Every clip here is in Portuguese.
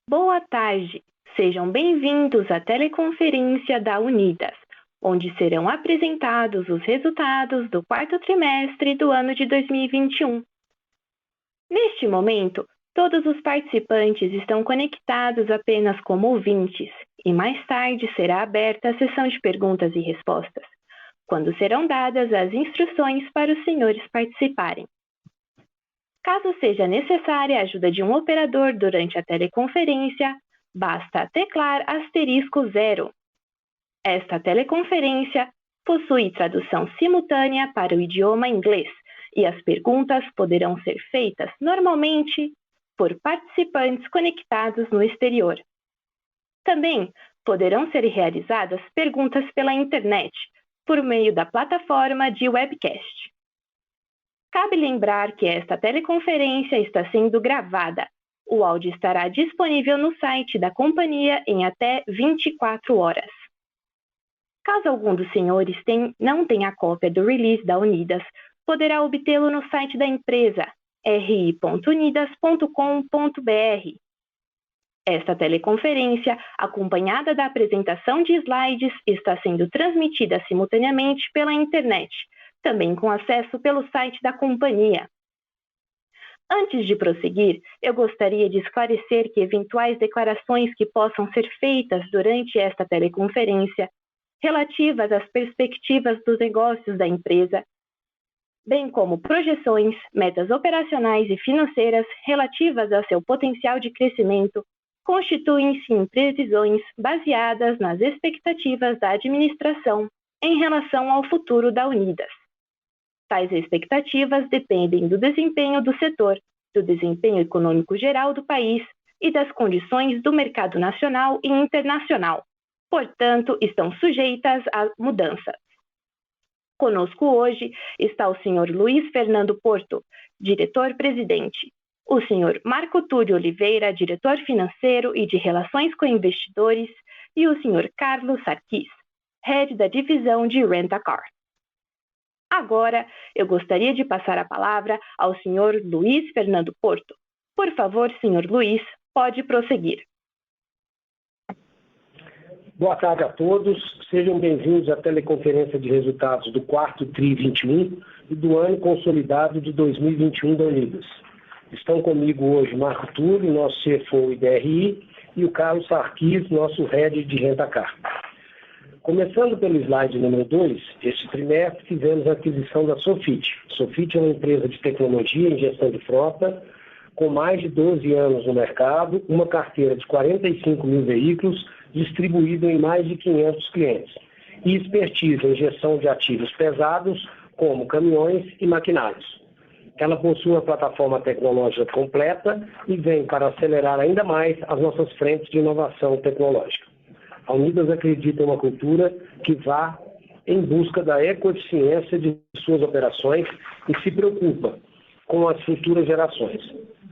Boa tarde, sejam bem-vindos à teleconferência da Unidas, onde serão apresentados os resultados do quarto trimestre do ano de 2021. Neste momento, todos os participantes estão conectados apenas como ouvintes e mais tarde será aberta a sessão de perguntas e respostas, quando serão dadas as instruções para os senhores participarem. Caso seja necessária a ajuda de um operador durante a teleconferência, basta teclar *0. Esta teleconferência possui tradução simultânea para o idioma inglês e as perguntas poderão ser feitas normalmente por participantes conectados no exterior. Também poderão ser realizadas perguntas pela internet, por meio da plataforma de webcast. Cabe lembrar que esta teleconferência está sendo gravada. O áudio estará disponível no site da companhia em até 24 horas. Caso algum dos senhores não tenha cópia do release da Unidas, poderá obtê-lo no site da empresa, ri.unidas.com.br. Esta teleconferência, acompanhada da apresentação de slides, está sendo transmitida simultaneamente pela internet, também com acesso pelo site da companhia. Antes de prosseguir, eu gostaria de esclarecer que eventuais declarações que possam ser feitas durante esta teleconferência, relativas às perspectivas dos negócios da empresa, bem como projeções, metas operacionais e financeiras relativas ao seu potencial de crescimento, constituem-se em previsões baseadas nas expectativas da administração em relação ao futuro da Unidas. Tais expectativas dependem do desempenho do setor, do desempenho econômico geral do país e das condições do mercado nacional e internacional. Portanto, estão sujeitas a mudanças. Conosco hoje está o senhor Luiz Fernando Porto, diretor-presidente, o senhor Marco Túlio Oliveira, diretor financeiro e de Relações com Investidores, e o senhor Carlos Sarquis, head da divisão de Rent-A-Car. Agora, eu gostaria de passar a palavra ao senhor Luiz Fernando Porto. Por favor, senhor Luiz, pode prosseguir. Boa tarde a todos, sejam bem-vindos à teleconferência de resultados do quarto TRI 21 e do ano consolidado de 2021 da Unidas. Estão comigo hoje Marco Túlio, nosso CFO e DRI, e o Carlos Sarquis, nosso head de Rent-A-Car. Começando pelo slide número 2, este trimestre fizemos a aquisição da Sofit. Sofit é uma empresa de tecnologia em gestão de frota, com mais de 12 anos no mercado, uma carteira de 45 mil veículos, distribuída em mais de 500 clientes, e expertise em gestão de ativos pesados, como caminhões e maquinários. Ela possui uma plataforma tecnológica completa e vem para acelerar ainda mais as nossas frentes de inovação tecnológica. A Unidas acredita em uma cultura que vá em busca da ecoeficiência de suas operações e se preocupa com as futuras gerações.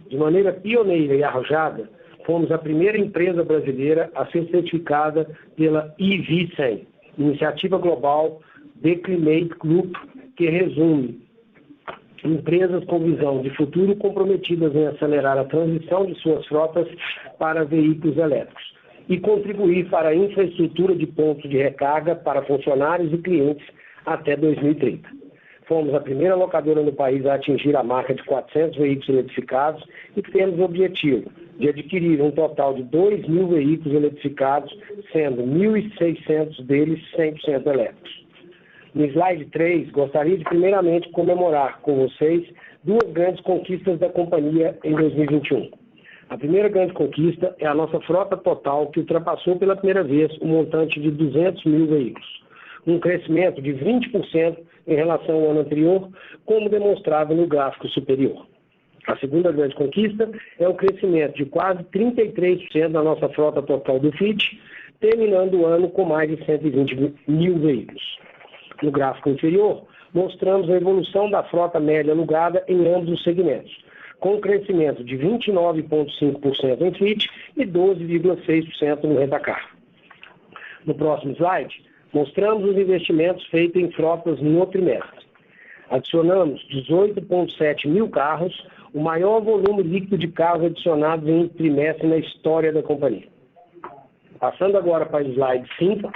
De maneira pioneira e arrojada, fomos a primeira empresa brasileira a ser certificada pela EV100, iniciativa global The Climate Group, que resume empresas com visão de futuro comprometidas em acelerar a transição de suas frotas para veículos elétricos e contribuir para a infraestrutura de pontos de recarga para funcionários e clientes até 2030. Fomos a primeira locadora no país a atingir a marca de 400 veículos eletrificados e temos o objetivo de adquirir um total de 2.000 veículos eletrificados, sendo 1.600 deles 100% elétricos. No slide 3, gostaria de primeiramente comemorar com vocês duas grandes conquistas da companhia em 2021. A primeira grande conquista é a nossa frota total, que ultrapassou pela primeira vez o montante de 200 mil veículos, um crescimento de 20% em relação ao ano anterior, como demonstrado no gráfico superior. A segunda grande conquista é o crescimento de quase 33% da nossa frota total do fleet, terminando o ano com mais de 120 mil veículos. No gráfico inferior, mostramos a evolução da frota média alugada em ambos os segmentos, com um crescimento de 29,5% em fleet e 12,6% no Rent-A-Car. No próximo slide, mostramos os investimentos feitos em frotas no trimestre. Adicionamos 18,7 mil carros, o maior volume líquido de carros adicionados em um trimestre na história da companhia. Passando agora para o slide 5,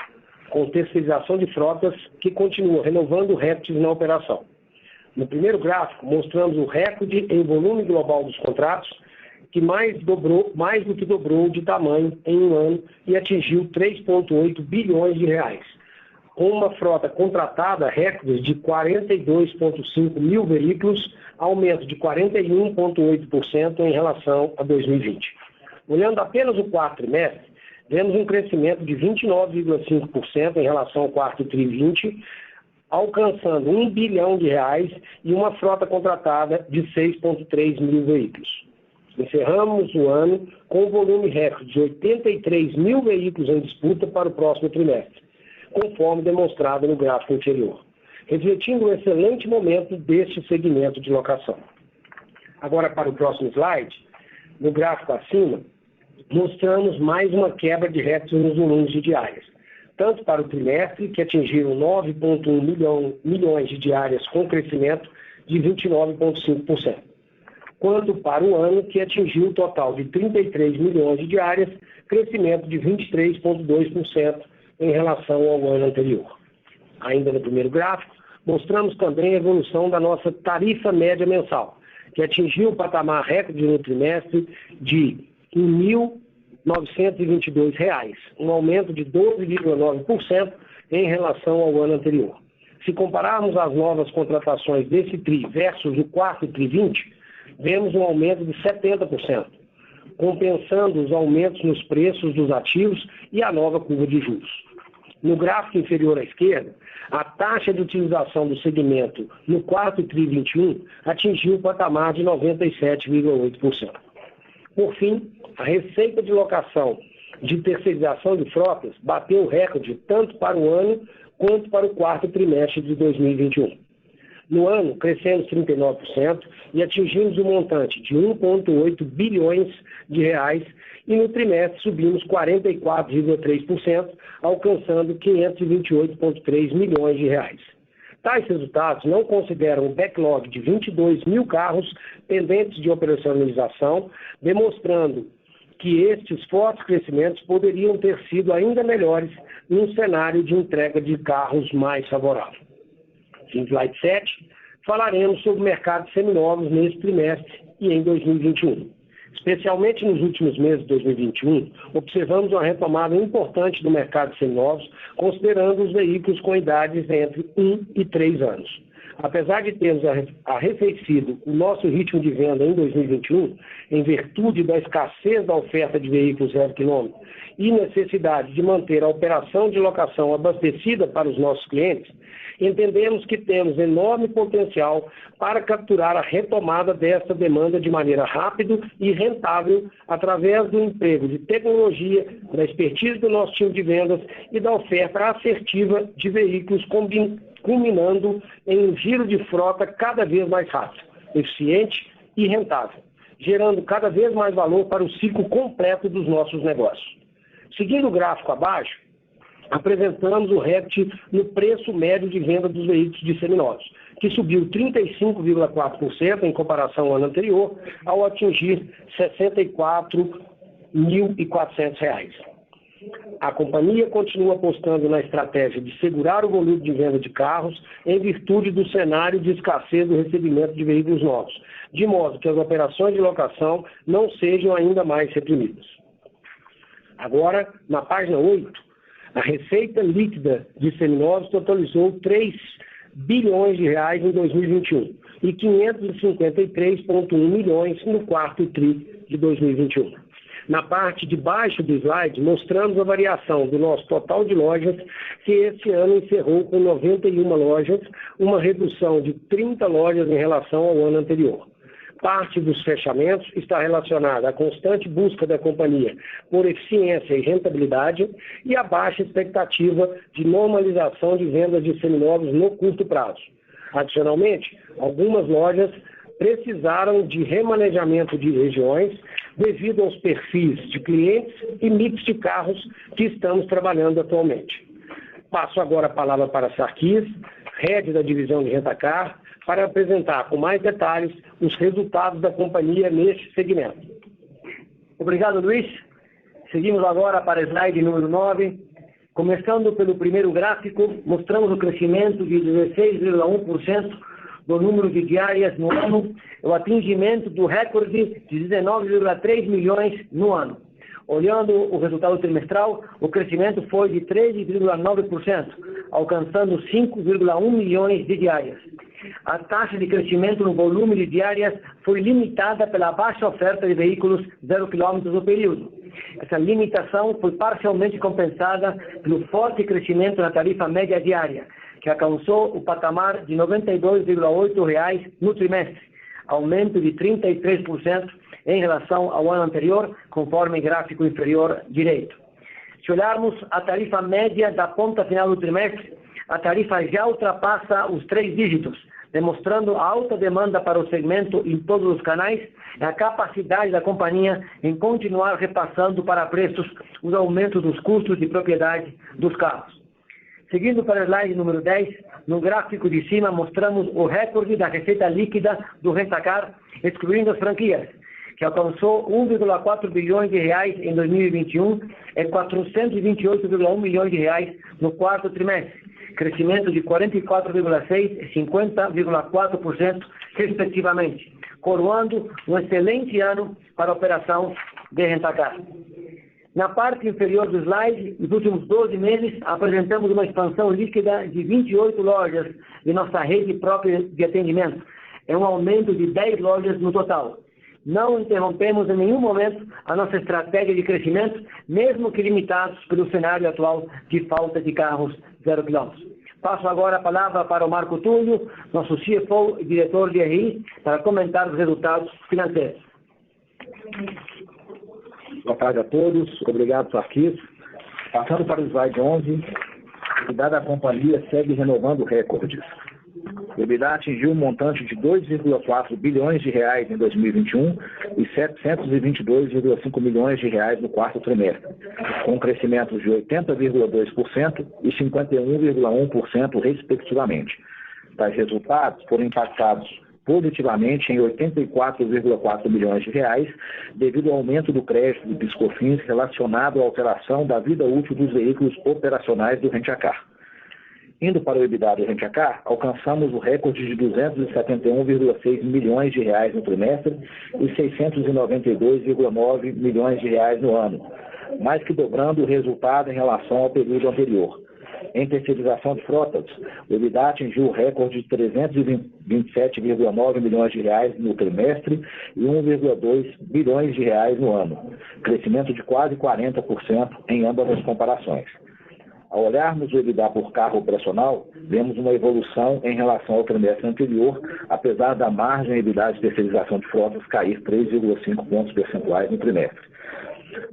com terceirização de frotas, que continua renovando recordes na operação. No primeiro gráfico, mostramos o recorde em volume global dos contratos, que mais do que dobrou de tamanho em um ano e atingiu 3,8 bilhões de reais. Com uma frota contratada recorde de 42,5 mil veículos, aumento de 41,8% em relação a 2020. Olhando apenas o quarto trimestre, vemos um crescimento de 29,5% em relação ao quarto TRI 20, alcançando 1 bilhão de reais e uma frota contratada de 6,3 mil veículos. Encerramos o ano com um volume recorde de 83 mil veículos em disputa para o próximo trimestre, conforme demonstrado no gráfico inferior, refletindo o excelente momento deste segmento de locação. Agora, para o próximo slide, no gráfico acima, mostramos mais uma quebra de recordes nos volumes de diárias, tanto para o trimestre, que atingiram 9,1 milhões de diárias com crescimento de 29,5%, quanto para o ano, que atingiu um total de 33 milhões de diárias, crescimento de 23,2% em relação ao ano anterior. Ainda no primeiro gráfico, mostramos também a evolução da nossa tarifa média mensal, que atingiu o patamar recorde no trimestre de R$ 1.922, um aumento de 12,9% em relação ao ano anterior. Se compararmos as novas contratações desse TRI versus o quarto TRI 20, vemos um aumento de 70%, compensando os aumentos nos preços dos ativos e a nova curva de juros. No gráfico inferior à esquerda, a taxa de utilização do segmento no quarto TRI 21 atingiu o patamar de 97,8%. Por fim, a receita de locação de terceirização de frotas bateu o recorde tanto para o ano quanto para o quarto trimestre de 2021. No ano, crescemos 39% e atingimos um montante de 1,8 bilhões de reais e no trimestre subimos 44,3%, alcançando 528,3 milhões de reais. Tais resultados não consideram o backlog de 22 mil carros pendentes de operacionalização, demonstrando que estes fortes crescimentos poderiam ter sido ainda melhores num cenário de entrega de carros mais favorável. Em slide 7, falaremos sobre o mercado de seminovos neste trimestre e em 2021. Especialmente nos últimos meses de 2021, observamos uma retomada importante do mercado de seminovos, considerando os veículos com idades entre 1 e 3 anos. Apesar de termos arrefecido o nosso ritmo de venda em 2021, em virtude da escassez da oferta de veículos zero quilômetro e necessidade de manter a operação de locação abastecida para os nossos clientes, entendemos que temos enorme potencial para capturar a retomada dessa demanda de maneira rápida e rentável através do emprego de tecnologia, da expertise do nosso time de vendas e da oferta assertiva de veículos culminando em um giro de frota cada vez mais rápido, eficiente e rentável, gerando cada vez mais valor para o ciclo completo dos nossos negócios. Seguindo o gráfico abaixo, apresentamos o recorde no preço médio de venda dos veículos de seminovos, que subiu 35,4% em comparação ao ano anterior, ao atingir R$ 64.400. A companhia continua apostando na estratégia de segurar o volume de venda de carros em virtude do cenário de escassez do recebimento de veículos novos, de modo que as operações de locação não sejam ainda mais reprimidas. Agora, na página 8, a receita líquida de seminovos totalizou 3 bilhões de reais em 2021 e 553,1 milhões no quarto TRI de 2021. Na parte de baixo do slide, mostramos a variação do nosso total de lojas, que este ano encerrou com 91 lojas, uma redução de 30 lojas em relação ao ano anterior. Parte dos fechamentos está relacionada à constante busca da companhia por eficiência e rentabilidade e a baixa expectativa de normalização de vendas de seminovos no curto prazo. Adicionalmente, algumas lojas precisaram de remanejamento de regiões devido aos perfis de clientes e mix de carros que estamos trabalhando atualmente. Passo agora a palavra para Sarkis, head da divisão de Rentacar, para apresentar com mais detalhes os resultados da companhia neste segmento. Obrigado, Luiz. Seguimos agora para o slide número 9. Começando pelo primeiro gráfico, mostramos o crescimento de 16,1% do número de diárias no ano, o atingimento do recorde de 19,3 milhões no ano. Olhando o resultado trimestral, o crescimento foi de 13,9%, alcançando 5,1 milhões de diárias. A taxa de crescimento no volume de diárias foi limitada pela baixa oferta de veículos 0 km no período. Essa limitação foi parcialmente compensada pelo forte crescimento na tarifa média diária, que alcançou o patamar de R$ 92,8 no trimestre, aumento de 33% em relação ao ano anterior, conforme gráfico inferior direito. Se olharmos a tarifa média da ponta final do trimestre, a tarifa já ultrapassa os 3 dígitos, demonstrando a alta demanda para o segmento em todos os canais e a capacidade da companhia em continuar repassando para preços os aumentos dos custos de propriedade dos carros. Seguindo para o slide número 10, no gráfico de cima mostramos o recorde da receita líquida do Rent-A-Car, excluindo as franquias, que alcançou 1,4 bilhões de reais em 2021 e 428,1 milhões de reais no quarto trimestre, crescimento de 44,6% e 50,4% respectivamente, coroando um excelente ano para a operação de Rent-A-Car. Na parte inferior do slide, nos últimos 12 meses, apresentamos uma expansão líquida de 28 lojas de nossa rede própria de atendimento. É um aumento de 10 lojas no total. Não interrompemos em nenhum momento a nossa estratégia de crescimento, mesmo que limitados pelo cenário atual de falta de carros 0 km. Passo agora a palavra para o Marco Túlio, nosso CFO e diretor de RI, para comentar os resultados financeiros. Boa tarde a todos. Obrigado, Sarkis. Passando para o slide 11, a atividade da companhia segue renovando recordes. O EBITDA atingiu um montante de 2,4 bilhões de reais em 2021 e 722,5 milhões de reais no quarto trimestre, com crescimentos de 80,2% e 51,1% respectivamente. Tais resultados foram impactados positivamente em 84,4 milhões de reais devido ao aumento do crédito de PIS/COFINS relacionado à alteração da vida útil dos veículos operacionais do Rent-A-Car. Indo para o EBITDA do Rent-A-Car, alcançamos o recorde de 271,6 milhões de reais no trimestre e 692,9 milhões de reais no ano, mais que dobrando o resultado em relação ao período anterior. Em terceirização de frotas, o EBITDA atingiu o recorde de 327,9 milhões de reais no trimestre e 1,2 bilhões de reais no ano, crescimento de quase 40% em ambas as comparações. Ao olharmos o EBITDA por carro operacional, vemos uma evolução em relação ao trimestre anterior, apesar da margem EBITDA de terceirização de frotas cair 3,5 pontos percentuais no trimestre.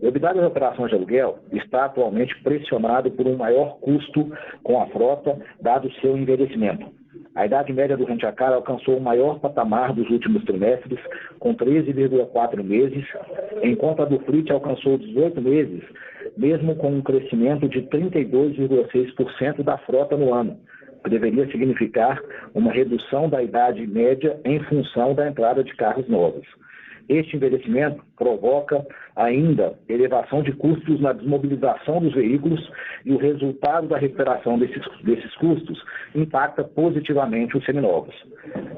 O EBITDA das operações de aluguel está atualmente pressionado por um maior custo com a frota, dado seu envelhecimento. A idade média do Rent-A-Car alcançou o maior patamar dos últimos trimestres, com 13,4 meses, enquanto a do fleet alcançou 18 meses, mesmo com um crescimento de 32,6% da frota no ano, que deveria significar uma redução da idade média em função da entrada de carros novos. Este envelhecimento provoca ainda elevação de custos na desmobilização dos veículos e o resultado da recuperação desses custos impacta positivamente os seminovos.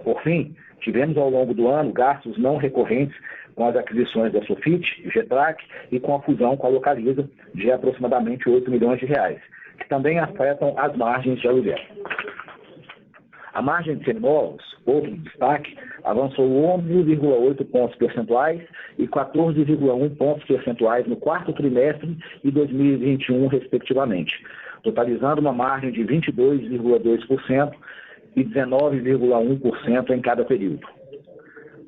Por fim, tivemos ao longo do ano gastos não recorrentes com as aquisições da Sofit, Getrac e com a fusão com a Localiza de aproximadamente 8 milhões de reais, que também afetam as margens de aluguel. A margem de seminovos, outro destaque, avançou 11,8 pontos percentuais e 14,1 pontos percentuais no quarto trimestre e 2021, respectivamente, totalizando uma margem de 22,2% e 19,1% em cada período.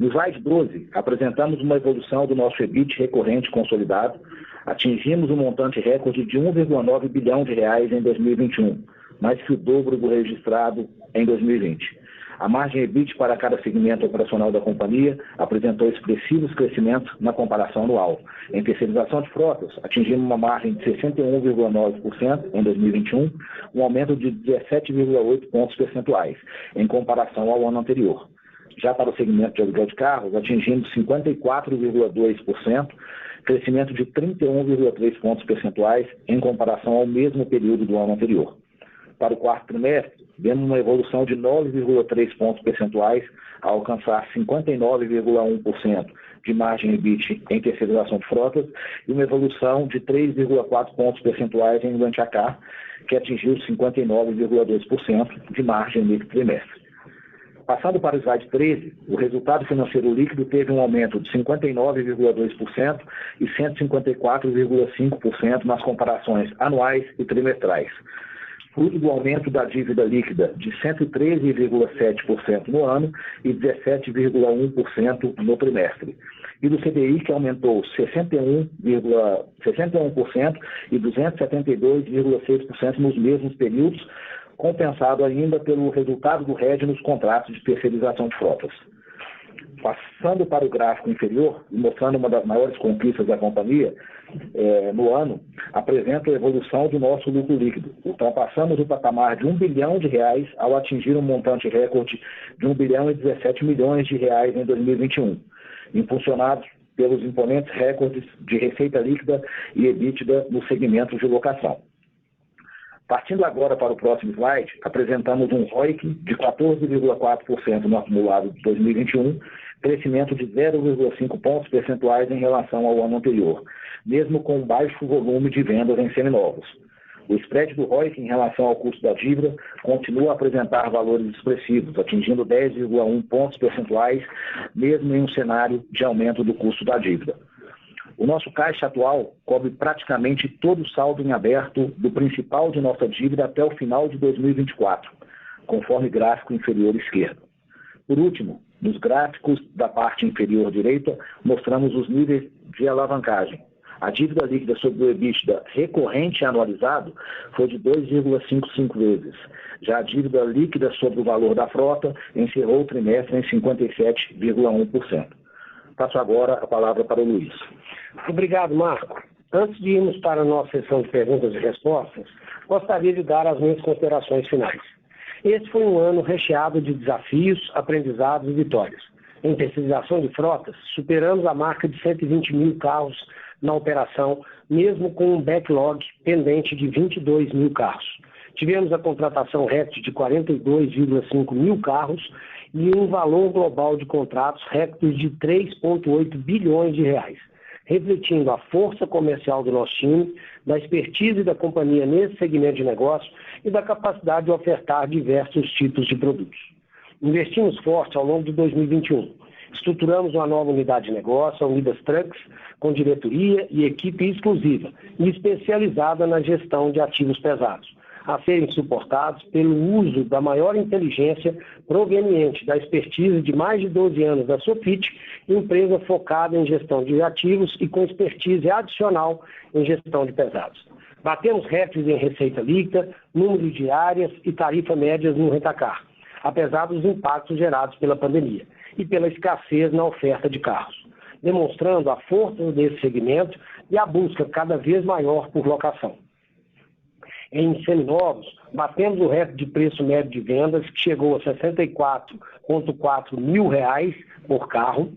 No slide 12, apresentamos uma evolução do nosso EBIT recorrente consolidado. Atingimos um montante recorde de 1,9 bilhão de reais em 2021, mais que o dobro do registrado em 2020. A margem EBIT para cada segmento operacional da companhia apresentou expressivos crescimentos na comparação anual. Em terceirização de frotas, atingimos uma margem de 61,9% em 2021, um aumento de 17,8 pontos percentuais, em comparação ao ano anterior. Já para o segmento de aluguel de carros, atingimos 54,2%, crescimento de 31,3 pontos percentuais em comparação ao mesmo período do ano anterior. Para o quarto trimestre, vemos uma evolução de 9,3 pontos percentuais a alcançar 59,1% de margem EBIT em terceirização de frotas e uma evolução de 3,4 pontos percentuais em Rent-a-Car, que atingiu 59,2% de margem nesse trimestre. Passando para o slide 13, o resultado financeiro líquido teve um aumento de 59,2% e 154,5% nas comparações anuais e trimestrais, fruto do aumento da dívida líquida de 113,7% no ano e 17,1% no trimestre, e do CDI, que aumentou 61% e 272,6% nos mesmos períodos, compensado ainda pelo resultado do RED nos contratos de terceirização de frotas. Passando para o gráfico inferior, e mostrando uma das maiores conquistas da companhia no ano, apresenta a evolução do nosso lucro líquido. Ultrapassamos o patamar de R$1 bilhão ao atingir um montante recorde de R$1 bilhão e 17 milhões em 2021, impulsionados pelos imponentes recordes de receita líquida e EBITDA no segmento de locação. Partindo agora para o próximo slide, apresentamos um ROIC de 14,4% no acumulado de 2021, crescimento de 0,5 pontos percentuais em relação ao ano anterior, mesmo com baixo volume de vendas em seminovos. O spread do ROIC em relação ao custo da dívida continua a apresentar valores expressivos, atingindo 10,1 pontos percentuais, mesmo em um cenário de aumento do custo da dívida. O nosso caixa atual cobre praticamente todo o saldo em aberto do principal de nossa dívida até o final de 2024, conforme gráfico inferior esquerdo. Por último, nos gráficos da parte inferior direita, mostramos os níveis de alavancagem. A dívida líquida sobre o EBITDA recorrente anualizado foi de 2,55 vezes. Já a dívida líquida sobre o valor da frota encerrou o trimestre em 57,1%. Passo agora a palavra para o Luiz. Obrigado, Marco. Antes de irmos para a nossa sessão de perguntas e respostas, gostaria de dar as minhas considerações finais. Esse foi um ano recheado de desafios, aprendizados e vitórias. Em terceirização de frotas, superamos a marca de 120 mil carros na operação, mesmo com um backlog pendente de 22 mil carros. Tivemos a contratação recorde de 42,5 mil carros e um valor global de contratos recorde de 3,8 bilhões de reais, refletindo a força comercial do nosso time, da expertise da companhia nesse segmento de negócio e da capacidade de ofertar diversos tipos de produtos. Investimos forte ao longo de 2021. Estruturamos uma nova unidade de negócio, a Unidas Trucks, com diretoria e equipe exclusiva e especializada na gestão de ativos pesados, a serem suportados pelo uso da maior inteligência proveniente da expertise de mais de 12 anos da Sofit, empresa focada em gestão de ativos e com expertise adicional em gestão de pesados. Batemos recordes em receita líquida, número de áreas e tarifa médias no Rent-a-Car, apesar dos impactos gerados pela pandemia e pela escassez na oferta de carros, demonstrando a força desse segmento e a busca cada vez maior por locação. Em seminovos, batemos o recorde de preço médio de vendas, que chegou a R$ 64,4 mil por carro.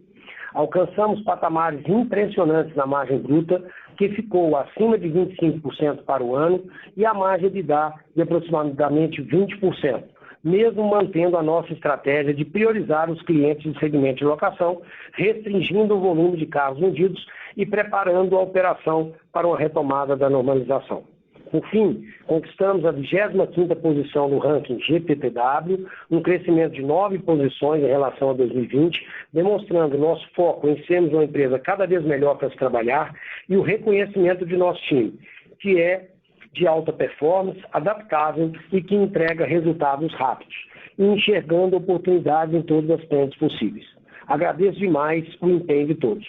Alcançamos patamares impressionantes na margem bruta, que ficou acima de 25% para o ano, e a margem de EBITDA de aproximadamente 20%, mesmo mantendo a nossa estratégia de priorizar os clientes do segmento de locação, restringindo o volume de carros vendidos e preparando a operação para uma retomada da normalização. Por fim, conquistamos a 25ª posição no ranking GPTW, um crescimento de 9 posições em relação a 2020, demonstrando nosso foco em sermos uma empresa cada vez melhor para se trabalhar e o reconhecimento de nosso time, que é de alta performance, adaptável e que entrega resultados rápidos, e enxergando oportunidades em todas as frentes possíveis. Agradeço demais o empenho de todos.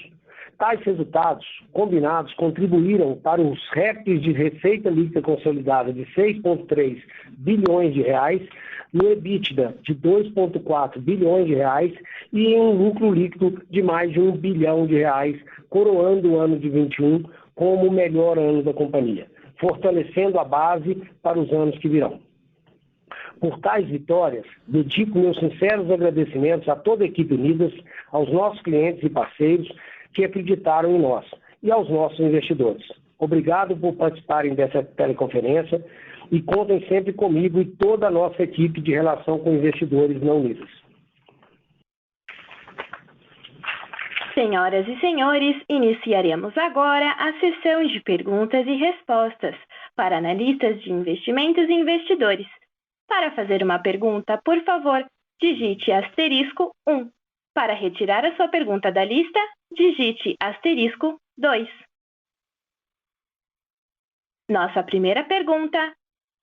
Tais resultados combinados contribuíram para os recordes de receita líquida consolidada de 6,3 bilhões de reais, no EBITDA de 2,4 bilhões de reais e em um lucro líquido de mais de 1 bilhão de reais, coroando o ano de 21 como o melhor ano da companhia, fortalecendo a base para os anos que virão. Por tais vitórias, dedico meus sinceros agradecimentos a toda a equipe Unidas, aos nossos clientes e parceiros que acreditaram em nós e aos nossos investidores. Obrigado por participarem dessa teleconferência e contem sempre comigo e toda a nossa equipe de relação com investidores na Unidas. Senhoras e senhores, iniciaremos agora a sessão de perguntas e respostas para analistas de investimentos e investidores. Para fazer uma pergunta, por favor, digite *1. Para retirar a sua pergunta da lista, digite *2. Nossa primeira pergunta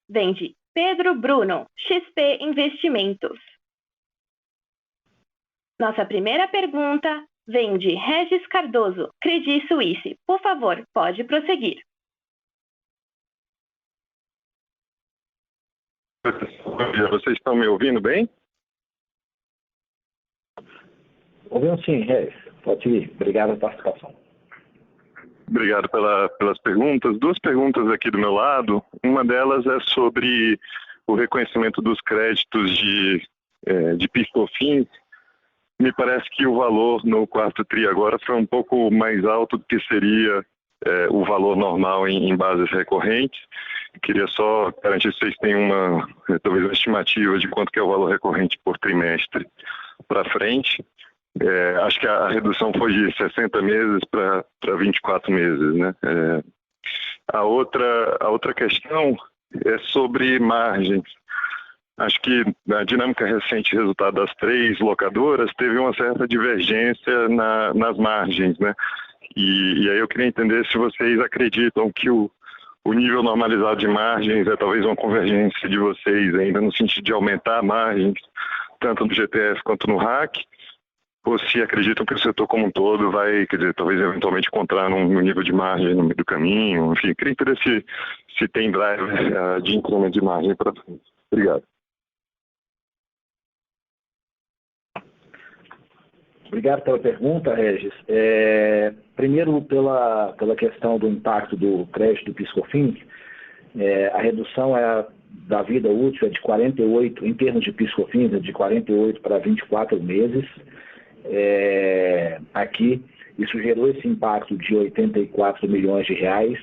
vem de Pedro Bruno, XP Investimentos. Nossa primeira pergunta vem de Regis Cardoso, Credit Suisse. Por favor, pode prosseguir. Vocês estão me ouvindo bem? Ouvimos sim, Regis. Pode ir. Obrigado pela participação. Obrigado pelas perguntas. Duas perguntas aqui do meu lado. Uma delas é sobre o reconhecimento dos créditos de PIS/COFINS. Me parece que o valor no quarto TRI agora foi um pouco mais alto do que seria o valor normal em bases recorrentes. Queria só garantir se vocês têm talvez uma estimativa de quanto que é o valor recorrente por trimestre para frente. Acho que a redução foi de 60 meses para 24 meses, né? A outra questão é sobre margens. Acho que a dinâmica recente resultado das 3 locadoras teve uma certa divergência nas margens, né? E aí eu queria entender se vocês acreditam que o nível normalizado de margens é talvez uma convergência de vocês ainda no sentido de aumentar margens, tanto no GTF quanto no RAC, ou se acreditam que o setor como um todo vai, talvez eventualmente encontrar num nível de margem no meio do caminho. Enfim, queria entender se tem driver de incremento de margem para frente. Obrigado. Obrigado pela pergunta, Regis. Primeiro, pela questão do impacto do crédito do PIS/COFINS, a redução da vida útil é de 48, em termos de PIS/COFINS, é de 48 para 24 meses. Aqui, isso gerou esse impacto de 84 milhões de reais,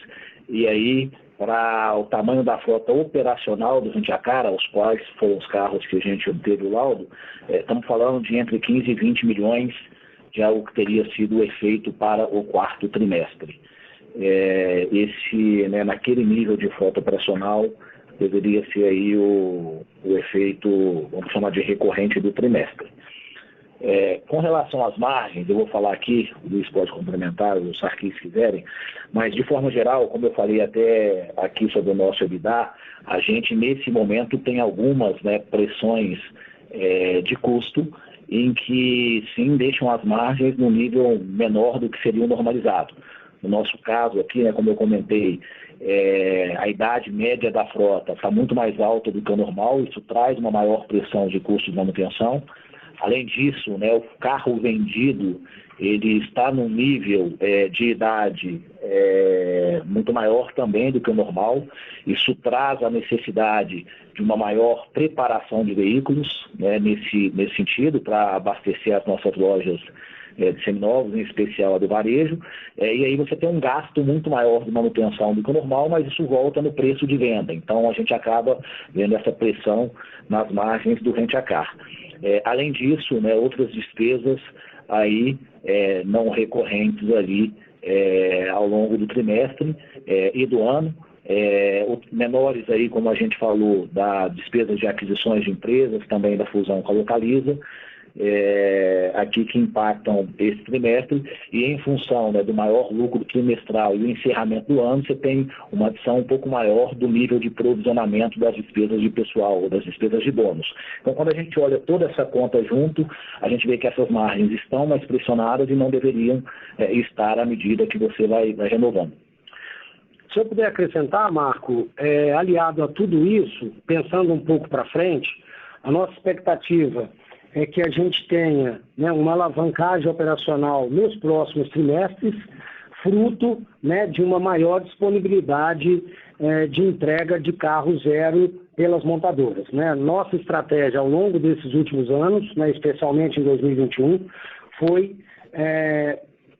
e aí, para o tamanho da frota operacional do Rent-A-Car, aos quais foram os carros que a gente obteve o laudo, estamos falando de entre 15 e 20 milhões de algo que teria sido o efeito para o quarto trimestre. Naquele nível de frota operacional, deveria ser aí o efeito, vamos chamar de recorrente do trimestre. Com relação às margens, eu vou falar aqui, o Luiz pode complementar, os Sarquis se quiserem, mas de forma geral, como eu falei até aqui sobre o nosso EBITDA, a gente nesse momento tem algumas pressões de custo em que sim deixam as margens no nível menor do que seria o normalizado. No nosso caso aqui, como eu comentei, a idade média da frota está muito mais alta do que o normal, isso traz uma maior pressão de custo de manutenção. Além disso, o carro vendido ele está num nível de idade muito maior também do que o normal. Isso traz a necessidade de uma maior preparação de veículos, nesse sentido, para abastecer as nossas lojas de seminovos, em especial a do varejo. E aí você tem um gasto muito maior de manutenção do que o normal, mas isso volta no preço de venda. Então a gente acaba vendo essa pressão nas margens do Rent-A-Car. Além disso, outras despesas aí não recorrentes ali ao longo do trimestre e do ano, menores aí, como a gente falou, da despesas de aquisições de empresas, também da fusão com a Localiza, aqui que impactam esse trimestre, e em função, né, do maior lucro trimestral e o encerramento do ano, você tem uma adição um pouco maior do nível de provisionamento das despesas de pessoal, ou das despesas de bônus. Então, quando a gente olha toda essa conta junto, a gente vê que essas margens estão mais pressionadas e não deveriam estar à medida que você vai renovando. Se eu puder acrescentar, Marco, aliado a tudo isso, pensando um pouco para frente, a nossa expectativa é que a gente tenha, né, uma alavancagem operacional nos próximos trimestres, fruto, né, de uma maior disponibilidade de entrega de carro zero pelas montadoras, né? Nossa estratégia ao longo desses últimos anos, né, especialmente em 2021, foi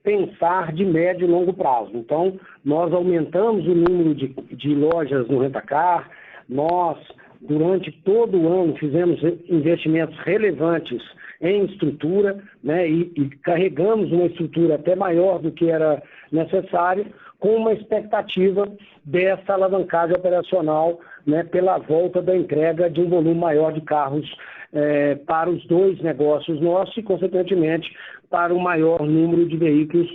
pensar de médio e longo prazo. Então, nós aumentamos o número de lojas no Rent-A-Car, nós, durante todo o ano, fizemos investimentos relevantes em estrutura, né, e carregamos uma estrutura até maior do que era necessário, com uma expectativa dessa alavancagem operacional, né, pela volta da entrega de um volume maior de carros para os dois negócios nossos e, consequentemente, para o maior número de veículos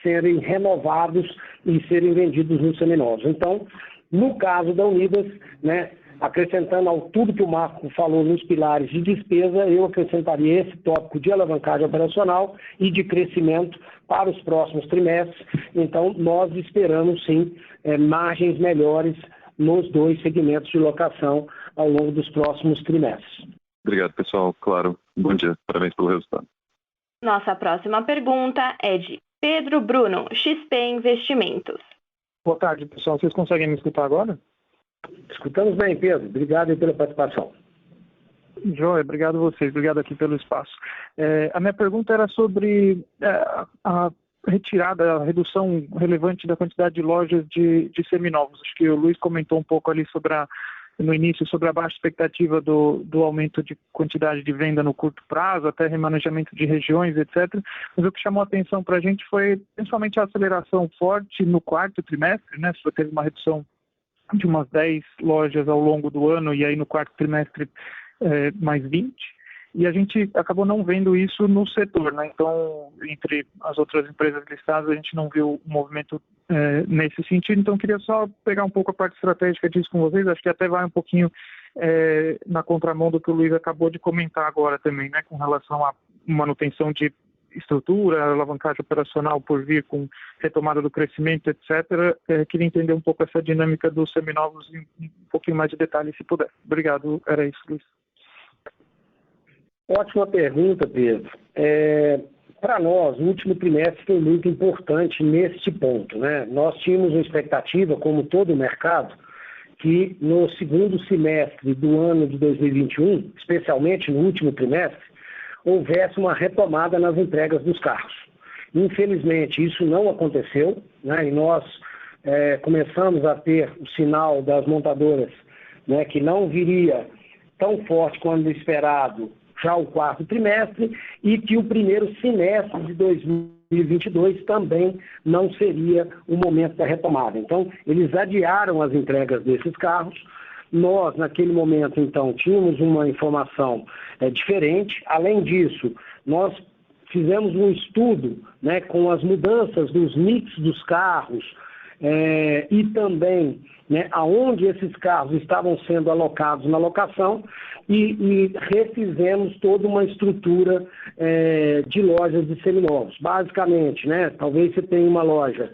serem renovados e serem vendidos nos seminovos. Então, no caso da Unidas, né, acrescentando ao tudo que o Marco falou nos pilares de despesa, eu acrescentaria esse tópico de alavancagem operacional e de crescimento para os próximos trimestres. Então, nós esperamos, sim, margens melhores nos dois segmentos de locação ao longo dos próximos trimestres. Obrigado, pessoal. Claro, bom dia. Parabéns pelo resultado. Nossa próxima pergunta é de Pedro Bruno, XP Investimentos. Boa tarde, pessoal. Vocês conseguem me escutar agora? Escutamos bem, Pedro. Obrigado aí pela participação. Joia, obrigado a vocês. Obrigado aqui pelo espaço. A minha pergunta era sobre a retirada, a redução relevante da quantidade de lojas de seminovos. Acho que o Luiz comentou um pouco ali no início sobre a baixa expectativa do aumento de quantidade de venda no curto prazo, até remanejamento de regiões, etc. Mas o que chamou a atenção para a gente foi principalmente a aceleração forte no quarto trimestre, né? Só teve uma redução de umas 10 lojas ao longo do ano e aí no quarto trimestre mais 20. E a gente acabou não vendo isso no setor, né? Então, entre as outras empresas listadas, a gente não viu um movimento nesse sentido. Então, queria só pegar um pouco a parte estratégica disso com vocês. Acho que até vai um pouquinho na contramão do que o Luiz acabou de comentar agora também, né? Com relação à manutenção de estrutura, alavancagem operacional por vir com retomada do crescimento, etc. Queria entender um pouco essa dinâmica dos seminovos em um pouquinho mais de detalhe, se puder. Obrigado. Era isso, Luiz. Ótima pergunta, Pedro. Para nós, o último trimestre foi muito importante neste ponto, né? Nós tínhamos uma expectativa, como todo o mercado, que no segundo semestre do ano de 2021, especialmente no último trimestre, houvesse uma retomada nas entregas dos carros. Infelizmente, isso não aconteceu, né? E nós começamos a ter o sinal das montadoras, né, que não viria tão forte quanto esperado já o quarto trimestre e que o primeiro semestre de 2022 também não seria o momento da retomada. Então, eles adiaram as entregas desses carros. Nós, naquele momento, então, tínhamos uma informação diferente. Além disso, nós fizemos um estudo, né, com as mudanças dos mix dos carros e também, né, aonde esses carros estavam sendo alocados na locação e refizemos toda uma estrutura de lojas de seminovos. Basicamente, né, talvez você tenha uma loja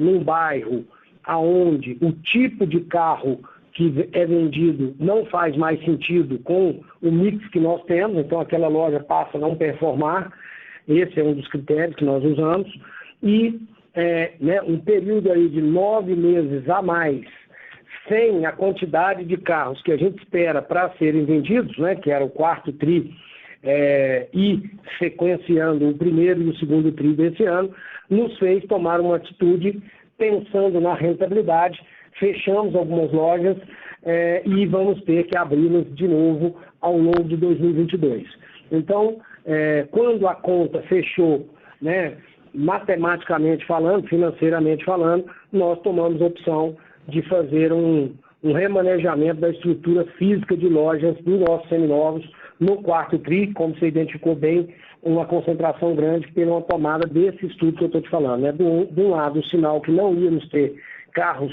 num bairro aonde o tipo de carro que é vendido não faz mais sentido com o mix que nós temos, então aquela loja passa a não performar. Esse é um dos critérios que nós usamos. E né, um período aí de 9 meses a mais, sem a quantidade de carros que a gente espera para serem vendidos, né, que era o quarto TRI, e sequenciando o primeiro e o segundo TRI desse ano, nos fez tomar uma atitude pensando na rentabilidade. Fechamos algumas lojas e vamos ter que abri-las de novo ao longo de 2022. Então, quando a conta fechou, né, matematicamente falando, financeiramente falando, nós tomamos a opção de fazer um remanejamento da estrutura física de lojas dos nossos seminovos no quarto TRI, como você identificou bem, uma concentração grande pela tomada desse estudo que eu estou te falando. Né? De um lado, o sinal que não íamos ter carros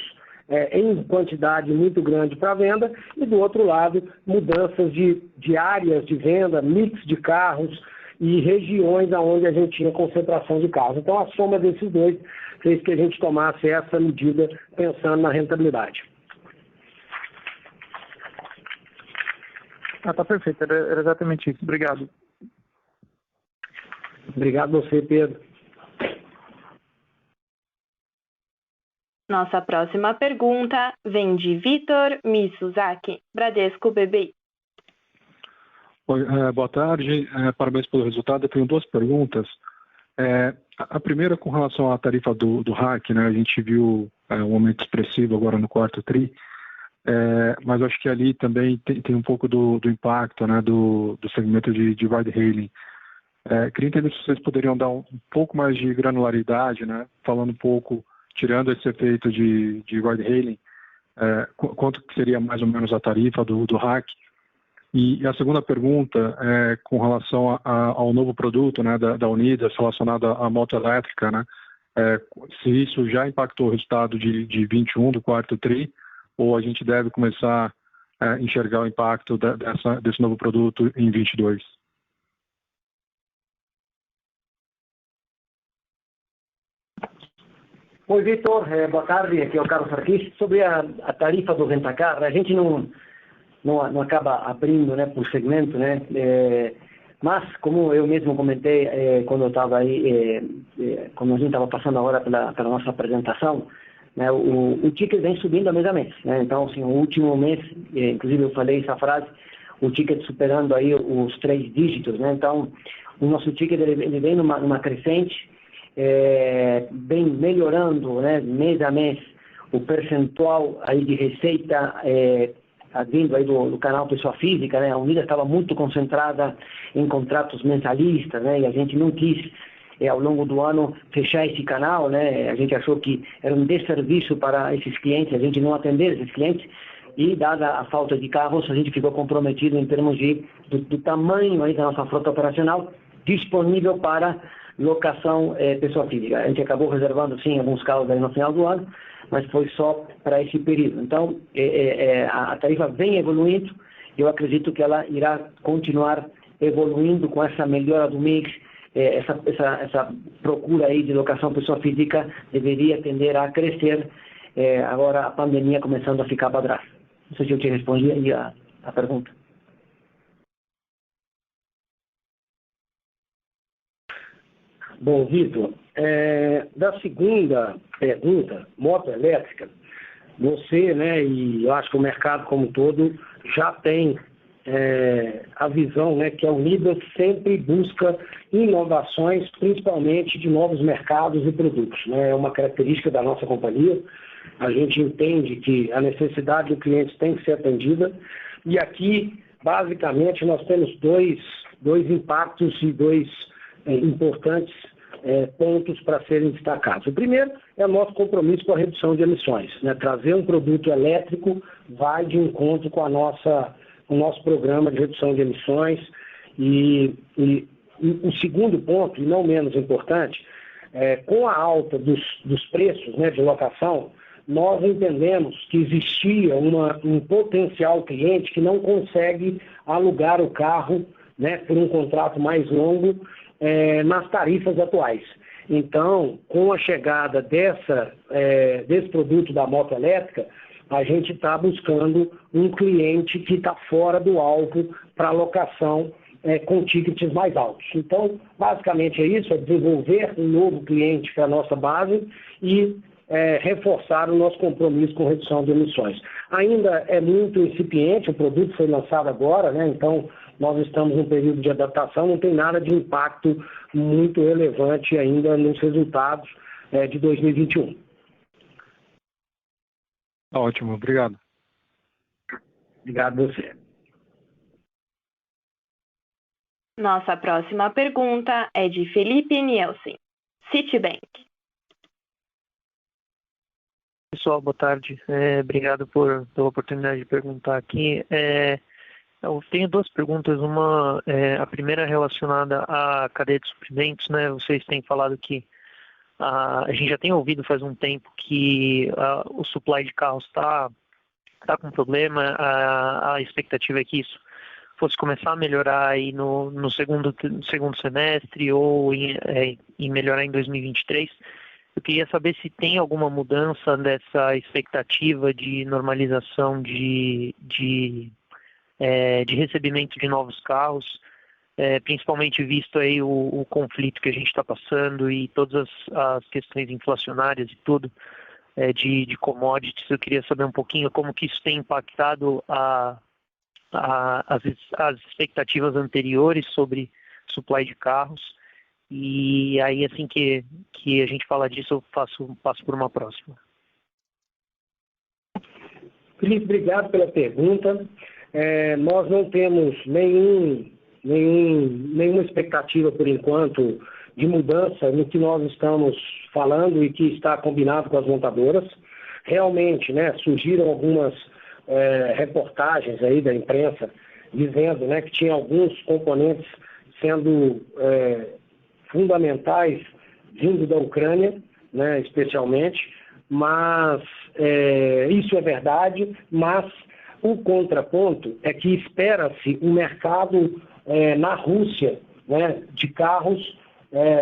em quantidade muito grande para venda, e do outro lado, mudanças de áreas de venda, mix de carros e regiões onde a gente tinha concentração de carros. Então, a soma desses dois fez que a gente tomasse essa medida pensando na rentabilidade. Tá perfeito, era exatamente isso. Obrigado. Obrigado a você, Pedro. Nossa próxima pergunta vem de Vitor Mizusaki, Bradesco BBI. Oi, boa tarde, parabéns pelo resultado. Eu tenho duas perguntas. A primeira com relação à tarifa do RAC, né? A gente viu um aumento expressivo agora no quarto TRI, mas acho que ali também tem um pouco do impacto, né, do segmento de ride hailing. Queria entender se vocês poderiam dar um pouco mais de granularidade, né, falando um pouco, tirando esse efeito de ride hailing, quanto que seria mais ou menos a tarifa do RAC. E a segunda pergunta é com relação ao novo produto, né, da Unidas relacionado à moto elétrica, né, se isso já impactou o resultado de 21 do quarto TRI, ou a gente deve começar a enxergar o impacto desse novo produto em 22. Oi, Vitor, boa tarde, aqui é o Carlos Sarquis. Sobre a tarifa do Rentacar, a gente não acaba abrindo, né, por segmento, né, mas como eu mesmo comentei quando eu estava aí, quando a gente estava passando agora pela nossa apresentação, né, o ticket vem subindo mês a mês, né? Então, assim, o último mês, inclusive eu falei essa frase, o ticket superando aí os 3 dígitos, né? Então, o nosso ticket ele vem numa crescente, vem melhorando, né, mês a mês, o percentual aí de receita vindo aí do canal pessoa física, né? A Unidas estava muito concentrada em contratos mensalistas, né? E a gente não quis ao longo do ano fechar esse canal, né? A gente achou que era um desserviço para esses clientes, a gente não atender esses clientes, e dada a falta de carros, a gente ficou comprometido em termos do tamanho aí da nossa frota operacional disponível para locação pessoa física. A gente acabou reservando sim alguns carros aí no final do ano, mas foi só para esse período. Então, a tarifa vem evoluindo, eu acredito que ela irá continuar evoluindo com essa melhora do mix. Essa procura aí de locação pessoa física deveria tender a crescer, agora a pandemia começando a ficar para trás. Não sei se eu te respondi aí a pergunta. Bom, Vitor, da segunda pergunta, moto elétrica, você, né, e eu acho que o mercado como um todo já tem a visão, né, que a Unidas sempre busca inovações, principalmente de novos mercados e produtos, né? É uma característica da nossa companhia. A gente entende que a necessidade do cliente tem que ser atendida, e aqui, basicamente, nós temos dois impactos e dois importantes pontos para serem destacados. O primeiro é o nosso compromisso com a redução de emissões, né? Trazer um produto elétrico vai de encontro com o nosso programa de redução de emissões. E o segundo ponto, e não menos importante, com a alta dos preços, né, de locação, nós entendemos que existia um potencial cliente que não consegue alugar o carro, né, por um contrato mais longo nas tarifas atuais. Então, com a chegada desse produto da moto elétrica, a gente está buscando um cliente que está fora do alvo para locação com tickets mais altos. Então, basicamente é isso, é desenvolver um novo cliente para a nossa base e reforçar o nosso compromisso com redução de emissões. Ainda é muito incipiente, o produto foi lançado agora, né? Então nós estamos num período de adaptação, não tem nada de impacto muito relevante ainda nos resultados de 2021. Ótimo, obrigado. Obrigado a você. Nossa próxima pergunta é de Felipe Nielsen, Citibank. Pessoal, boa tarde. Obrigado pela oportunidade de perguntar aqui. Eu tenho duas perguntas. Uma, a primeira relacionada à cadeia de suprimentos, né? Vocês têm falado que a gente já tem ouvido faz um tempo que o supply de carros está com problema. A expectativa é que isso fosse começar a melhorar aí no segundo semestre ou em melhorar em 2023. Eu queria saber se tem alguma mudança dessa expectativa de normalização de recebimento de novos carros, principalmente visto aí o conflito que a gente está passando e todas as questões inflacionárias e tudo, de commodities. Eu queria saber um pouquinho como que isso tem impactado as expectativas anteriores sobre supply de carros. E aí, assim que a gente fala disso, eu passo por uma próxima. Felipe, obrigado pela pergunta. Nós não temos nenhuma expectativa, por enquanto, de mudança no que nós estamos falando e que está combinado com as montadoras. Realmente, né, surgiram algumas reportagens aí da imprensa dizendo, né, que tinha alguns componentes sendo fundamentais vindo da Ucrânia, né, especialmente, mas isso é verdade, mas o contraponto é que espera-se um mercado na Rússia, né, de carros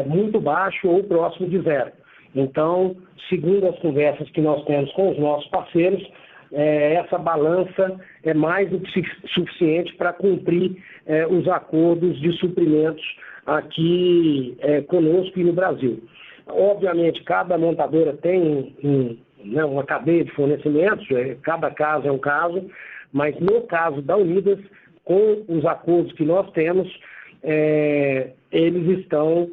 muito baixo ou próximo de zero. Então, segundo as conversas que nós temos com os nossos parceiros, essa balança é mais do que suficiente para cumprir os acordos de suprimentos aqui conosco e no Brasil. Obviamente, cada montadora tem uma cadeia de fornecimentos, cada caso é um caso, mas no caso da Unidas, com os acordos que nós temos, eles estão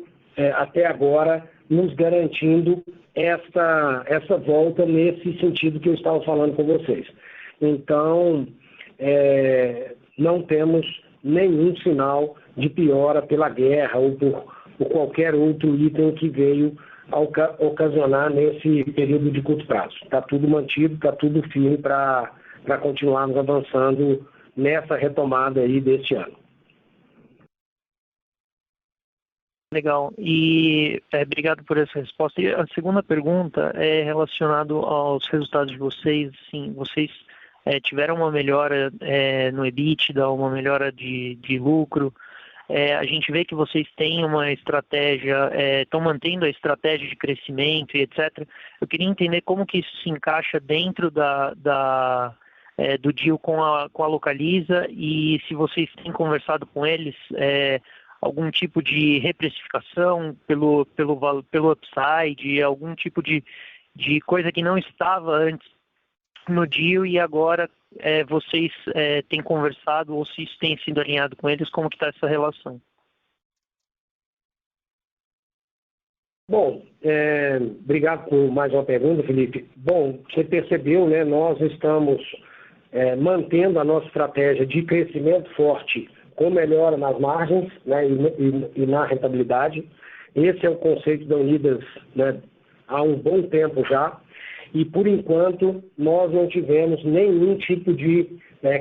até agora nos garantindo essa volta nesse sentido que eu estava falando com vocês. Então, não temos nenhum sinal de piora pela guerra ou por qualquer outro item que veio a ocasionar nesse período de curto prazo. Está tudo mantido, está tudo firme para continuarmos avançando nessa retomada aí deste ano. Legal. E obrigado por essa resposta. E a segunda pergunta é relacionada aos resultados de vocês. Assim, vocês tiveram uma melhora no EBITDA, uma melhora de lucro. A gente vê que vocês têm uma estratégia, estão mantendo a estratégia de crescimento e etc. Eu queria entender como que isso se encaixa dentro do deal com a Localiza e se vocês têm conversado com eles algum tipo de reprecificação pelo upside, algum tipo de coisa que não estava antes no deal e agora vocês têm conversado ou se isso tem sido alinhado com eles, como que está essa relação? Bom, obrigado por mais uma pergunta, Felipe. Bom, você percebeu, né? Nós estamos mantendo a nossa estratégia de crescimento forte com melhora nas margens, né, e na rentabilidade. Esse é o conceito da Unidas, né, há um bom tempo já. E, por enquanto, nós não tivemos nenhum tipo de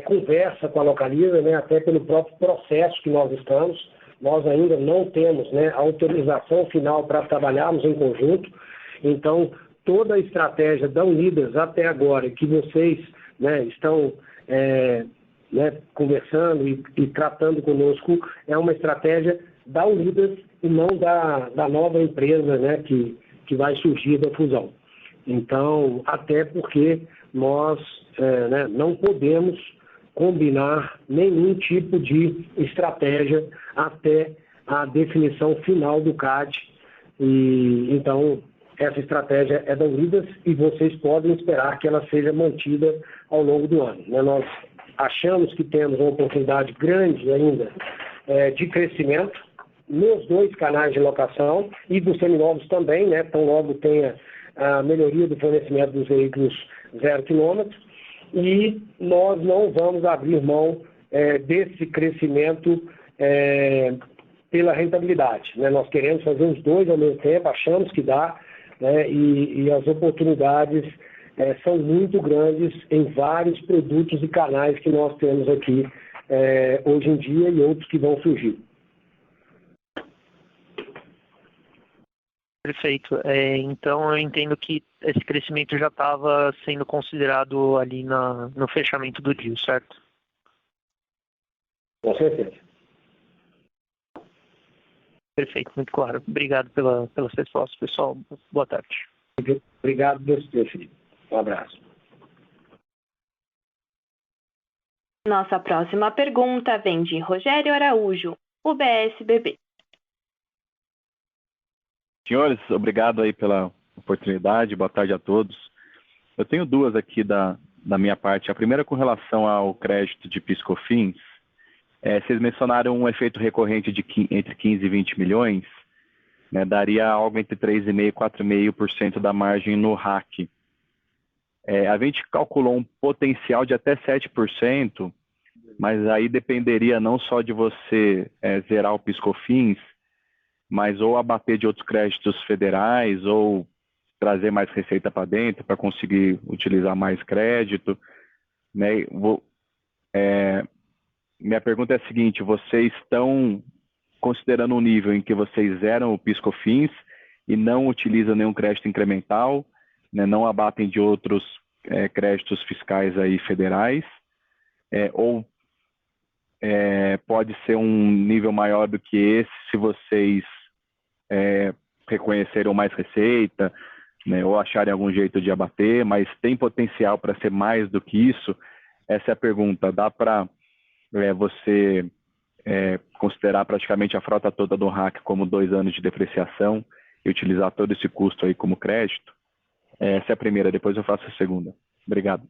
conversa com a Localiza, né, até pelo próprio processo que nós estamos. Nós ainda não temos, né, a autorização final para trabalharmos em conjunto. Então, toda a estratégia da Unidas até agora, que vocês, né, estão conversando e tratando conosco, é uma estratégia da Unidas e não da nova empresa, né, que vai surgir da fusão. Então, até porque nós não podemos combinar nenhum tipo de estratégia até a definição final do CAD. E, então, essa estratégia é da Unidas e vocês podem esperar que ela seja mantida ao longo do ano, né? Nós achamos que temos uma oportunidade grande ainda de crescimento nos dois canais de locação e dos seminovos também, né? Tão logo tenha a melhoria do fornecimento dos veículos 0 km, e nós não vamos abrir mão desse crescimento pela rentabilidade, né? Nós queremos fazer os dois ao mesmo tempo, achamos que dá, né? E as oportunidades são muito grandes em vários produtos e canais que nós temos aqui hoje em dia e outros que vão surgir. Perfeito. Então, eu entendo que esse crescimento já estava sendo considerado ali no fechamento do deal, certo? Com certeza. Perfeito, muito claro. Obrigado pelas respostas, pessoal. Boa tarde. Obrigado, Felipe. Um abraço. Nossa próxima pergunta vem de Rogério Araújo, UBS-BB. Senhores, obrigado aí pela oportunidade, boa tarde a todos. Eu tenho duas aqui da minha parte. A primeira com relação ao crédito de PIS/COFINS. Vocês mencionaram um efeito recorrente de entre 15 e 20 milhões, né, daria algo entre 3,5% e 4,5% da margem no RAC. A gente calculou um potencial de até 7%, mas aí dependeria não só de você zerar o PIS/COFINS, mas ou abater de outros créditos federais, ou trazer mais receita para dentro para conseguir utilizar mais crédito, né? Minha pergunta é a seguinte: vocês estão considerando um nível em que vocês zeram o PIS/COFINS e não utilizam nenhum crédito incremental, né? Não abatem de outros créditos fiscais aí federais, ou pode ser um nível maior do que esse se vocês reconheceram mais receita, né, ou acharem algum jeito de abater, mas tem potencial para ser mais do que isso? Essa é a pergunta. Dá para você considerar praticamente a frota toda do RAC como 2 anos de depreciação e utilizar todo esse custo aí como crédito? Essa é a primeira, depois eu faço a segunda. Obrigado.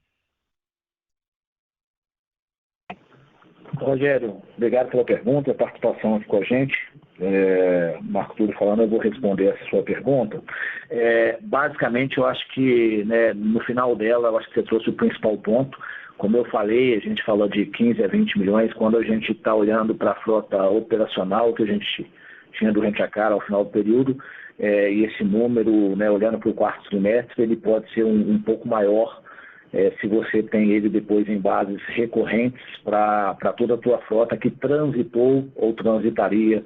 Rogério, obrigado pela pergunta, a participação aqui com a gente. Marco Túlio falando, eu vou responder essa sua pergunta. Basicamente, eu acho que, né, no final dela, eu acho que você trouxe o principal ponto. Como eu falei, a gente falou de 15 a 20 milhões, quando a gente está olhando para a frota operacional que a gente tinha do Rent-A-Car ao final do período, e esse número, né, olhando para o quarto trimestre, ele pode ser um pouco maior, se você tem ele depois em bases recorrentes para toda a tua frota que transitou ou transitaria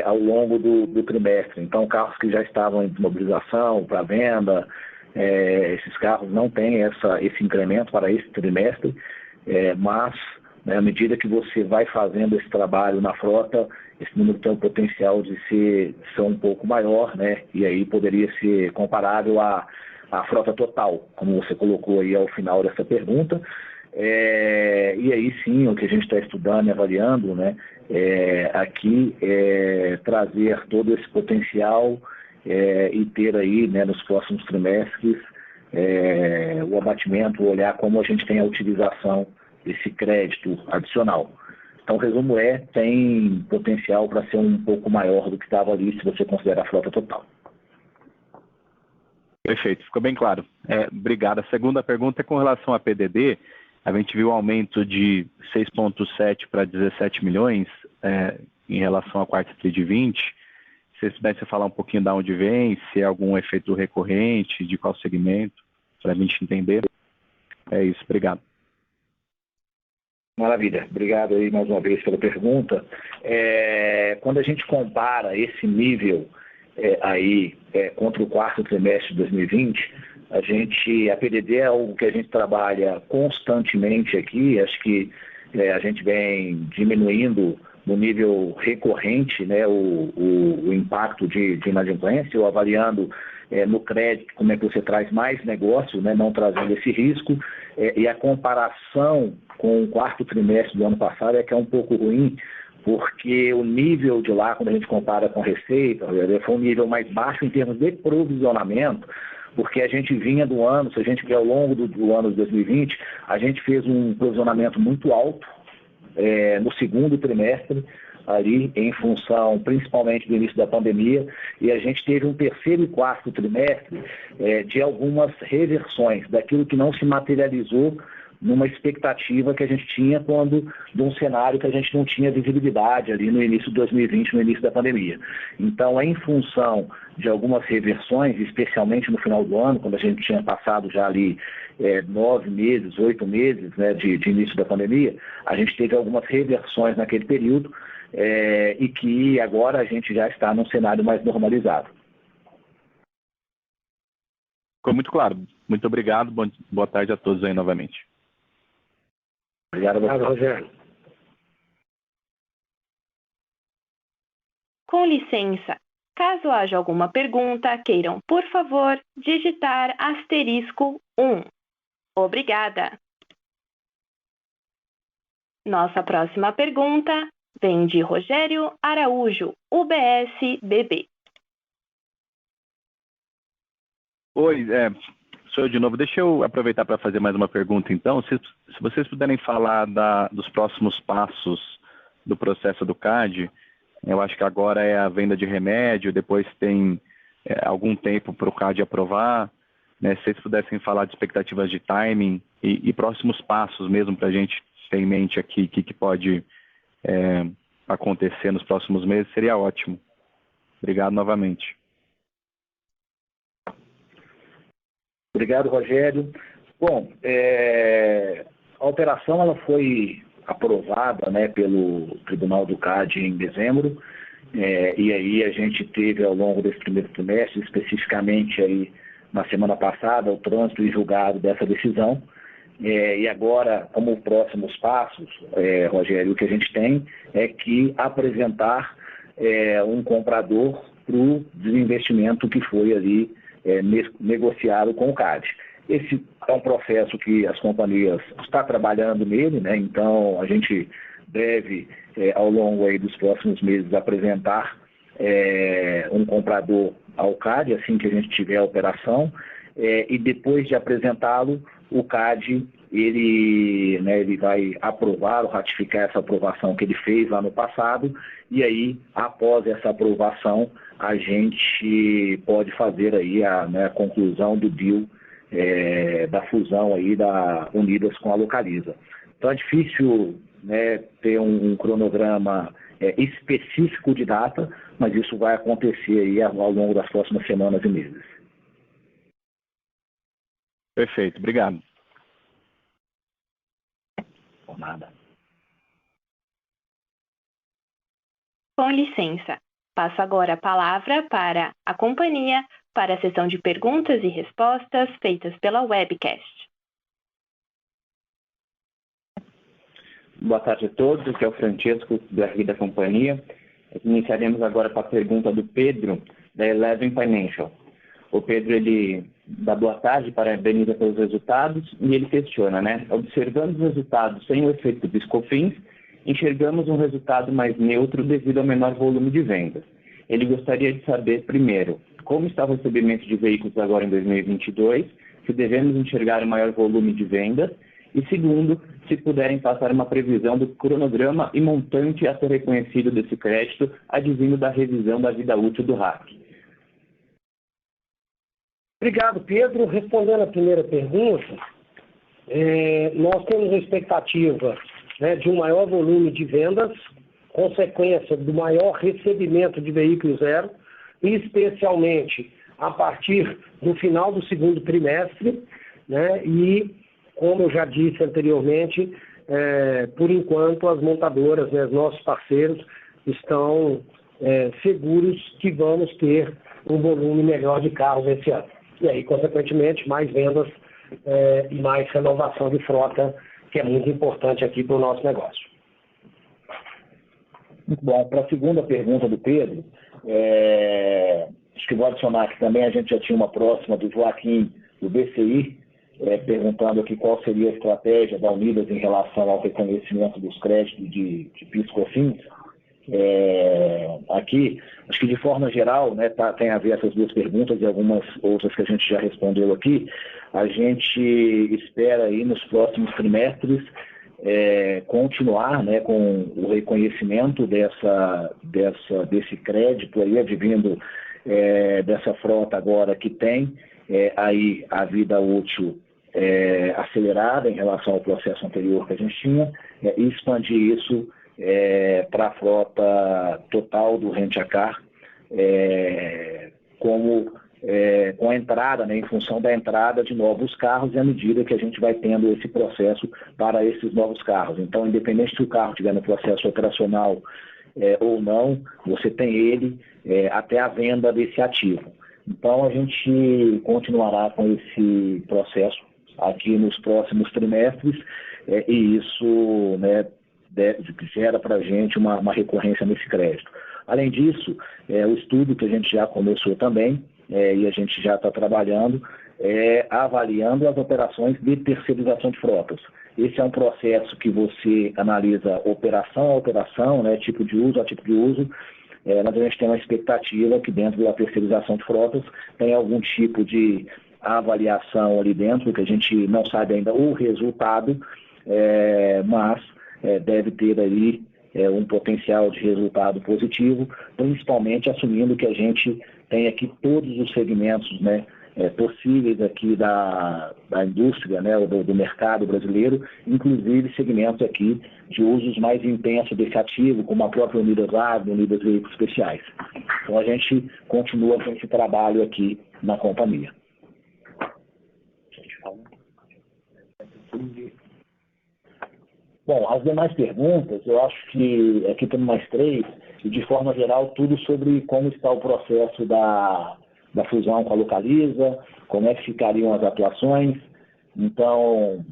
ao longo do trimestre. Então, carros que já estavam em mobilização para venda, esses carros não têm esse incremento para esse trimestre, mas, né, à medida que você vai fazendo esse trabalho na frota, esse número tem o potencial de ser um pouco maior, né, e aí poderia ser comparável à frota total, como você colocou aí ao final dessa pergunta. E aí sim, o que a gente está estudando e avaliando, né, aqui trazer todo esse potencial e ter aí, né, nos próximos trimestres o abatimento, olhar como a gente tem a utilização desse crédito adicional. Então, o resumo tem potencial para ser um pouco maior do que estava ali, se você considerar a frota total. Perfeito, ficou bem claro. Obrigado. A segunda pergunta é com relação à PDD. A gente viu um aumento de 6,7 para 17 milhões em relação ao quarto TRI de 20. Se vocês pudessem falar um pouquinho de onde vem, se é algum efeito recorrente, de qual segmento, para a gente entender. É isso, obrigado. Maravilha, obrigado aí mais uma vez pela pergunta. Quando a gente compara esse nível contra o quarto trimestre de 2020, a PDD é algo que a gente trabalha constantemente aqui. Acho que a gente vem diminuindo no nível recorrente, né, o impacto de inadimplência, ou avaliando no crédito como é que você traz mais negócio, né, não trazendo esse risco, e a comparação com o quarto trimestre do ano passado que é um pouco ruim, porque o nível de lá, quando a gente compara com receita, foi um nível mais baixo em termos de provisionamento, porque a gente vinha do ano, se a gente ver ao longo do ano de 2020, a gente fez um provisionamento muito alto no segundo trimestre, ali em função principalmente do início da pandemia, e a gente teve um terceiro e quarto trimestre de algumas reversões daquilo que não se materializou numa expectativa que a gente tinha de um cenário que a gente não tinha visibilidade ali no início de 2020, no início da pandemia. Então, em função de algumas reversões, especialmente no final do ano, quando a gente tinha passado já ali 9 meses, 8 meses, né, de início da pandemia, a gente teve algumas reversões naquele período e que agora a gente já está num cenário mais normalizado. Ficou muito claro. Muito obrigado. Boa tarde a todos aí novamente. Obrigado, Rogério. Com licença, caso haja alguma pergunta, queiram, por favor, digitar *1. Obrigada. Nossa próxima pergunta vem de Rogério Araújo, UBS BB. Oi, sou eu de novo. Deixa eu aproveitar para fazer mais uma pergunta, então. Se vocês puderem falar dos próximos passos do processo do CAD, eu acho que agora é a venda de remédio, depois tem algum tempo para o CAD aprovar, né? Se vocês pudessem falar de expectativas de timing e próximos passos mesmo para a gente ter em mente aqui o que pode acontecer nos próximos meses, seria ótimo. Obrigado novamente. Obrigado, Rogério. Bom, a operação ela foi aprovada, né, pelo Tribunal do CAD em dezembro, e aí a gente teve ao longo desse primeiro trimestre, especificamente aí na semana passada, o trânsito e julgado dessa decisão, e agora, como próximos passos, Rogério, o que a gente tem é que apresentar um comprador para o desinvestimento que foi ali negociado com o CAD. Esse é um processo que as companhias estão trabalhando nele, né? Então a gente deve, ao longo aí dos próximos meses, apresentar um comprador ao CAD, assim que a gente tiver a operação, e depois de apresentá-lo, o CAD ele vai aprovar ou ratificar essa aprovação que ele fez lá no passado, e aí, após essa aprovação, a gente pode fazer aí a conclusão do deal, da fusão aí da Unidas com a Localiza. Então é difícil, né, ter um cronograma específico de data, mas isso vai acontecer aí ao longo das próximas semanas e meses. Perfeito, obrigado. Por nada. Com licença, passo agora a palavra para a companhia para a sessão de perguntas e respostas feitas pela webcast. Boa tarde a todos, aqui é o Francesco, do RI da companhia. Iniciaremos agora com a pergunta do Pedro, da Eleven Financial. O Pedro, ele dá boa tarde, parabeniza pelos resultados, e ele questiona, né? Observando os resultados sem o efeito do PIS/COFINS, enxergamos um resultado mais neutro devido ao menor volume de vendas. Ele gostaria de saber, primeiro, como está o recebimento de veículos agora em 2022, se devemos enxergar um maior volume de vendas, e segundo, se puderem passar uma previsão do cronograma e montante a ser reconhecido desse crédito, advindo da revisão da vida útil do RAC. Obrigado, Pedro. Respondendo à primeira pergunta, nós temos a expectativa, né, de um maior volume de vendas, consequência do maior recebimento de veículos zero, especialmente a partir do final do segundo trimestre, né, e, como eu já disse anteriormente, por enquanto as montadoras, né, os nossos parceiros, estão seguros que vamos ter um volume melhor de carros esse ano. E aí, consequentemente, mais vendas e mais renovação de frota, que é muito importante aqui para o nosso negócio. Muito bom. Para a segunda pergunta do Pedro, acho que vou adicionar que também a gente já tinha uma próxima do Joaquim, do BCI, perguntando aqui qual seria a estratégia da Unidas em relação ao reconhecimento dos créditos de PIS/COFINS. Aqui, acho que de forma geral, né, tem a ver essas duas perguntas e algumas outras que a gente já respondeu aqui. A gente espera aí nos próximos trimestres continuar, né, com o reconhecimento desse crédito aí, advindo dessa frota agora que tem aí a vida útil acelerada em relação ao processo anterior que a gente tinha e expandir isso para a frota total do Rent-A-Car, com a entrada, né, em função da entrada de novos carros e à medida que a gente vai tendo esse processo para esses novos carros. Então, independente se o carro estiver no processo operacional ou não, você tem ele até a venda desse ativo. Então, a gente continuará com esse processo aqui nos próximos trimestres e isso, né, gera para a gente uma recorrência nesse crédito. Além disso, o estudo que a gente já começou também, e a gente já está trabalhando, avaliando as operações de terceirização de frotas. Esse é um processo que você analisa operação a operação, né, tipo de uso a tipo de uso, mas a gente tem uma expectativa que dentro da terceirização de frotas tem algum tipo de avaliação ali dentro, que a gente não sabe ainda o resultado, mas deve ter ali um potencial de resultado positivo, principalmente assumindo que a gente tem aqui todos os segmentos, né, possíveis aqui da indústria, né, do mercado brasileiro, inclusive segmentos aqui de usos mais intensos desse ativo, como a própria Unidas Agro, Unidas Veículos Especiais. Então a gente continua com esse trabalho aqui na companhia. Bom, as demais perguntas, eu acho que aqui temos mais 3, e de forma geral tudo sobre como está o processo da fusão com a Localiza, como é que ficariam as atuações. Então,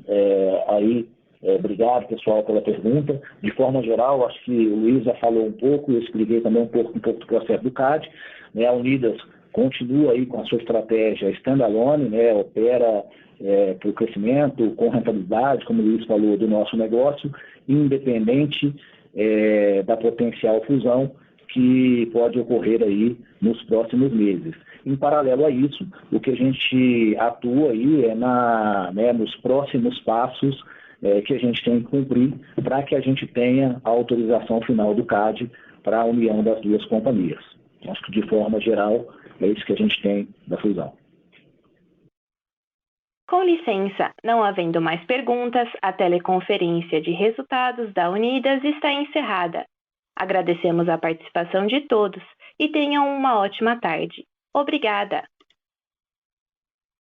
obrigado, pessoal, pela pergunta. De forma geral, acho que o Luiz já falou um pouco, eu expliquei também um pouco do processo do CAD. Né? A Unidas continua aí com a sua estratégia standalone, né? Opera para o crescimento, com rentabilidade, como o Luiz falou, do nosso negócio, independente da potencial fusão que pode ocorrer aí nos próximos meses. Em paralelo a isso, o que a gente atua aí nos próximos passos que a gente tem que cumprir para que a gente tenha a autorização final do CAD para a união das duas companhias. Acho que, de forma geral, é isso que a gente tem da fusão. Com licença, não havendo mais perguntas, a teleconferência de resultados da Unidas está encerrada. Agradecemos a participação de todos e tenham uma ótima tarde. Obrigada!